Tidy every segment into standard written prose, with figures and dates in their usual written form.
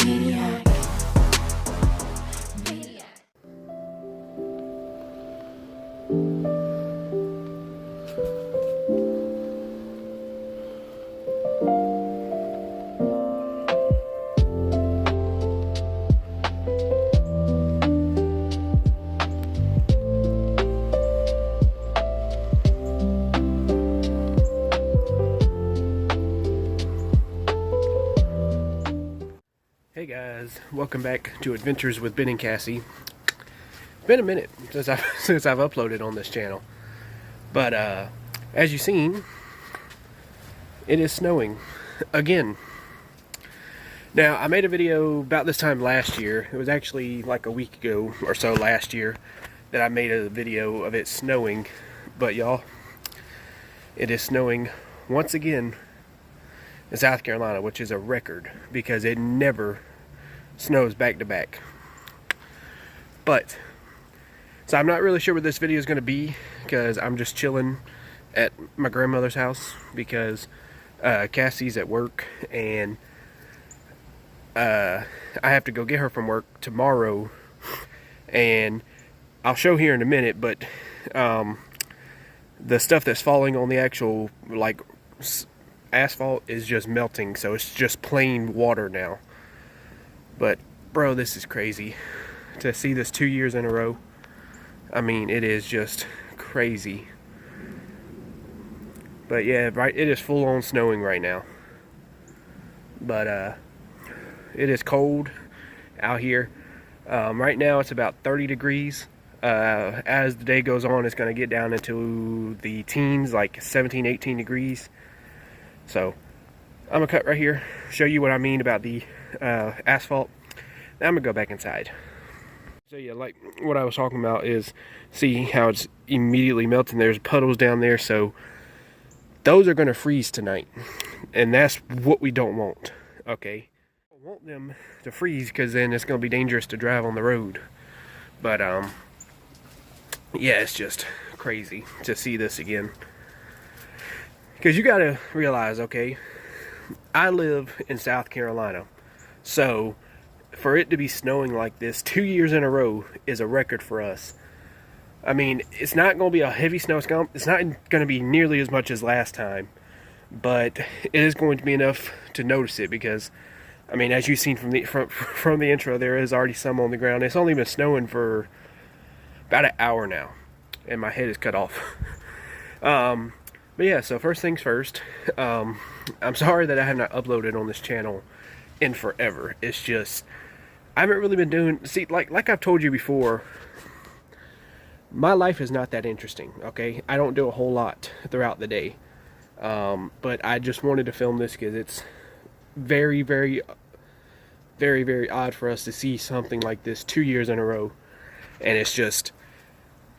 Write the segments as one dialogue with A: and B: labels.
A: Maniac.
B: Hey guys, welcome back to Adventures with Ben and Cassie. It's been a minute since I've uploaded on this channel, but as you've seen, it is snowing again. Now, I made a video about this time last year. It was actually like a week ago or so last year that I made a video of it snowing, but y'all, it is snowing once again in South Carolina, which is a record because it never snows back to back. But so I'm not really sure what this video is going to be because I'm just chilling at my grandmother's house because Cassie's at work and I have to go get her from work tomorrow, and I'll show here in a minute, but the stuff that's falling on the actual like asphalt is just melting, so it's just plain water now. But bro, this is crazy to see this 2 years in a row. I mean, it is just crazy. But yeah, right, it is full on snowing right now. But it is cold out here. Right now it's about 30 degrees. As the day goes on, it's going to get down into the teens, like 17, 18 degrees. So I'm gonna cut right here, show you what I mean about the asphalt. Now I'm gonna go back inside. So yeah, like what I was talking about is, see how it's immediately melting. There's puddles down there, so those are gonna freeze tonight, and that's what we don't want. Okay, I don't want them to freeze because then it's gonna be dangerous to drive on the road. But yeah, it's just crazy to see this again. Because you gotta realize, okay, I live in South Carolina, so for it to be snowing like this 2 years in a row is a record for us. I mean, it's not going to be a heavy snow. It's not going to be nearly as much as last time, but it is going to be enough to notice it because, I mean, as you've seen from the intro, there is already some on the ground. It's only been snowing for about an hour now, and my head is cut off. But yeah, so first things first, I'm sorry that I have not uploaded on this channel in forever. It's just, I haven't really been doing, see, like I've told you before, my life is not that interesting, okay? I don't do a whole lot throughout the day. But I just wanted to film this because it's very, very, very, very odd for us to see something like this 2 years in a row. And it's just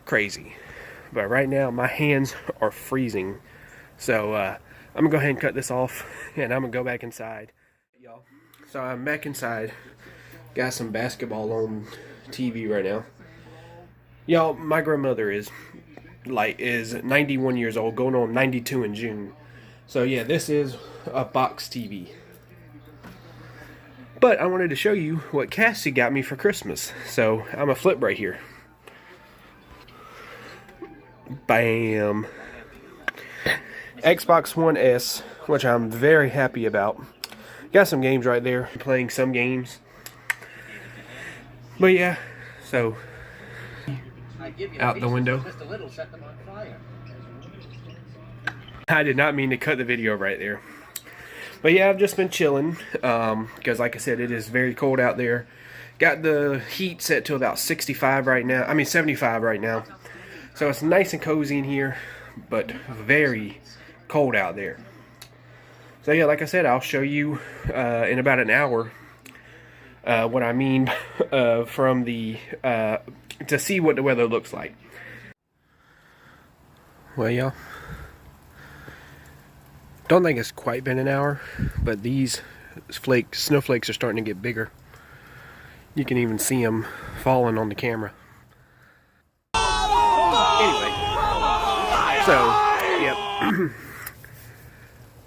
B: crazy. But right now, my hands are freezing. So, I'm going to go ahead and cut this off, and I'm going to go back inside. Y'all. So, I'm back inside. Got some basketball on TV right now. Y'all, my grandmother is 91 years old, going on 92 in June. So, yeah, this is a box TV. But I wanted to show you what Cassie got me for Christmas. So, I'm going to flip right here. Bam. Xbox One S, which I'm very happy about. Got some games right there, playing some games. But yeah, so out the window. I did not mean to cut the video right there. But yeah, I've just been chilling because like I said, it is very cold out there. Got the heat set to about 65 right now. I mean 75 right now. So it's nice and cozy in here, but very cold out there. So yeah, like I said, I'll show you in about an hour what I mean from the to see what the weather looks like. Well, y'all, don't think it's quite been an hour, but these snowflakes are starting to get bigger. You can even see them falling on the camera. Anyway, so, yep.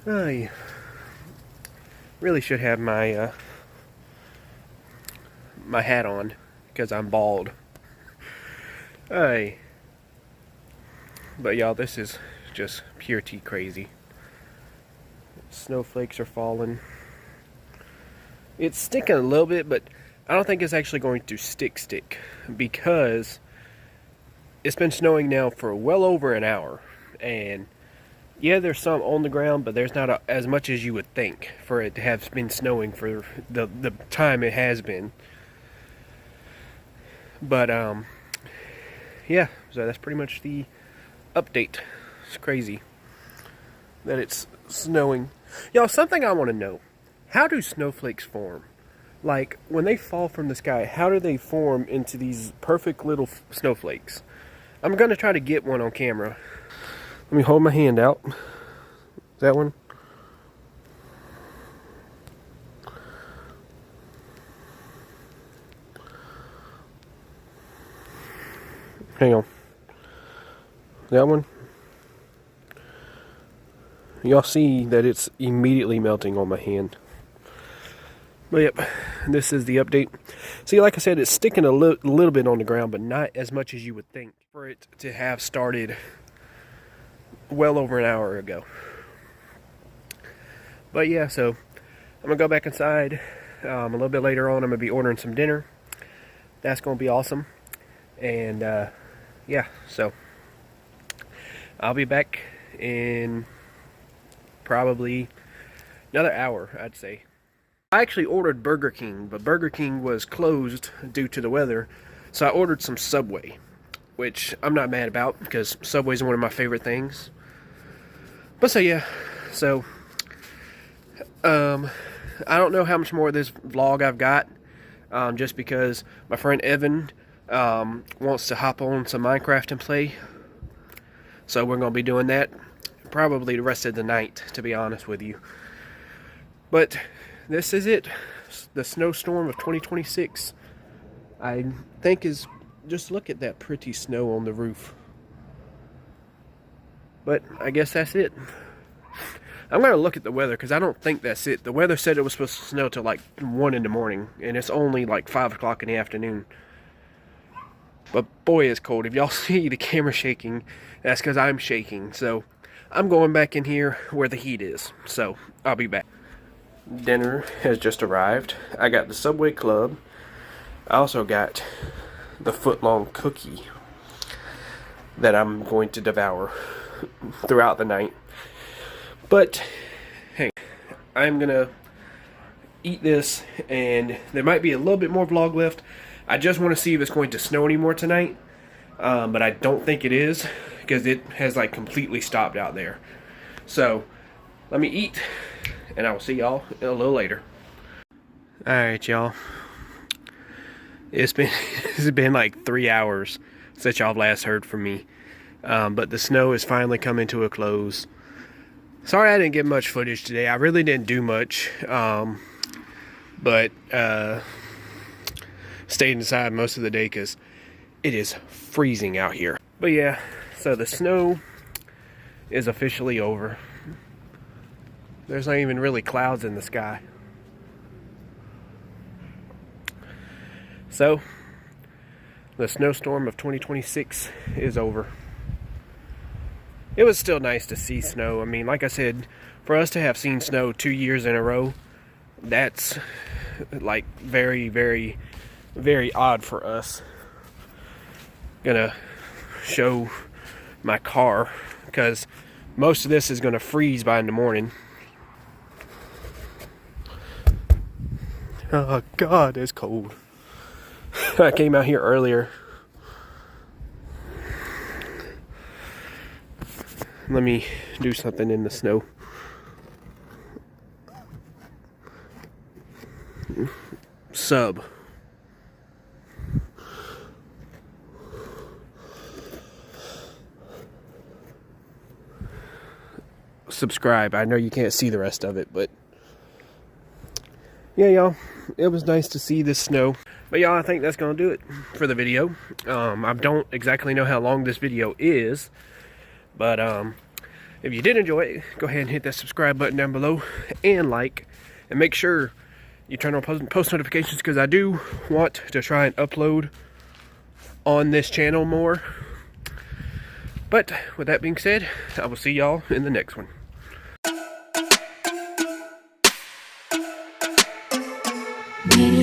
B: I really should have my my hat on because I'm bald. Hey. But y'all, this is just pure tea crazy. Snowflakes are falling. It's sticking a little bit, but I don't think it's actually going to stick because it's been snowing now for well over an hour. And yeah, there's some on the ground, but there's not as much as you would think for it to have been snowing for the time it has been. But yeah, so that's pretty much the update. It's crazy that it's snowing. Y'all, something I want to know. How do snowflakes form? Like, when they fall from the sky, how do they form into these perfect little snowflakes? I'm going to try to get one on camera. Let me hold my hand out. That one? Hang on. That one? Y'all see that it's immediately melting on my hand. But yep, this is the update. See, like I said, it's sticking a little bit on the ground, but not as much as you would think for it to have started well over an hour ago. But yeah, so I'm going to go back inside. A little bit later on, I'm going to be ordering some dinner. That's going to be awesome. And yeah, so I'll be back in probably another hour, I'd say. I actually ordered Burger King, but Burger King was closed due to the weather, so I ordered some Subway, which I'm not mad about because Subway is one of my favorite things. But so yeah, so I don't know how much more of this vlog I've got, just because my friend Evan wants to hop on some Minecraft and play, so we're going to be doing that probably the rest of the night, to be honest with you. But this is it. The SnowStorm of 2026. I think is, just look at that pretty snow on the roof. But I guess that's it. I'm going to look at the weather because I don't think that's it. The weather said it was supposed to snow till like 1 in the morning, and it's only like 5 o'clock in the afternoon. But boy, it's cold. If y'all see the camera shaking, that's because I'm shaking. So I'm going back in here where the heat is. So I'll be back. Dinner has just arrived. I got the Subway Club. I also got the foot-long cookie that I'm going to devour throughout the night. But hey, I'm gonna eat this, and there might be a little bit more vlog left. I just want to see if it's going to snow anymore tonight, but I don't think it is because it has like completely stopped out there. So let me eat, and I will see y'all a little later. Alright, y'all. It's been like 3 hours since y'all last heard from me. But the snow is finally coming to a close. Sorry I didn't get much footage today. I really didn't do much. But stayed inside most of the day because it is freezing out here. But yeah, so the snow is officially over. There's not even really clouds in the sky. So, the snowstorm of 2026 is over. It was still nice to see snow. I mean, like I said, for us to have seen snow 2 years in a row, that's like very, very, very odd for us. Gonna show my car because most of this is gonna freeze by in the morning. Oh God, it's cold. I came out here earlier. Let me do something in the snow. Sub. Subscribe. I know you can't see the rest of it, but yeah, y'all, it was nice to see this snow. But y'all, I think that's gonna do it for the video. I don't exactly know how long this video is, but if you did enjoy it, go ahead and hit that subscribe button down below and like, and make sure you turn on post notifications, because I do want to try and upload on this channel more. But with that being said, I will see y'all in the next one.
A: Maybe